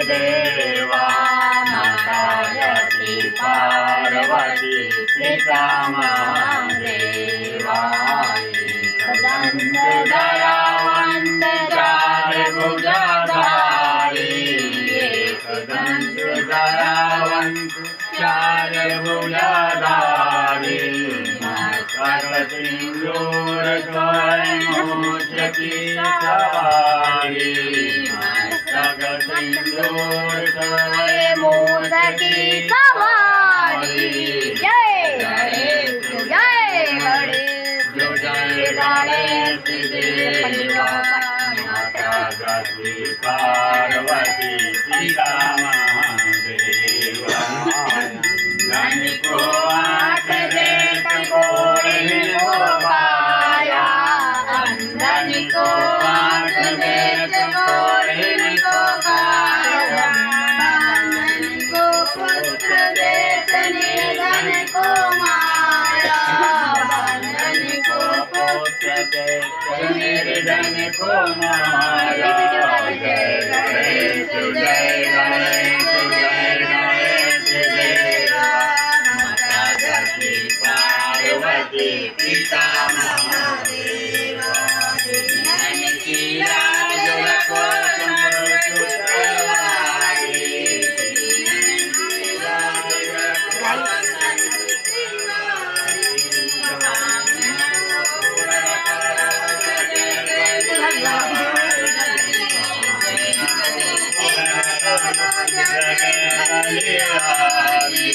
देवा माता सती पार्वती पिता महादेवा एकदंत दयावंत चार भुजधारी एकदंत दयावंत चार भुजधारी सिंदूर स्वयंभूषती सवारी सिंदूर स्वयंभूषती सवारी जय गणेश जय गणेश देवा माता सती पार्वती पिता महादेवा धन को आंख देत कोढ़ी को पाया अंधन को आंख देत कोढ़ी को पाया बांधन को पुत्र देत निर्धन को माया बांधन को पुत्र देत निर्धन को माया जय गणेश जय गणेश जय गणेश देवा माता सती पार्वती पिता महादेवा ज्ञान की लाज रखो समृत सवारी ज्ञान की लाज रखो समृत सवारी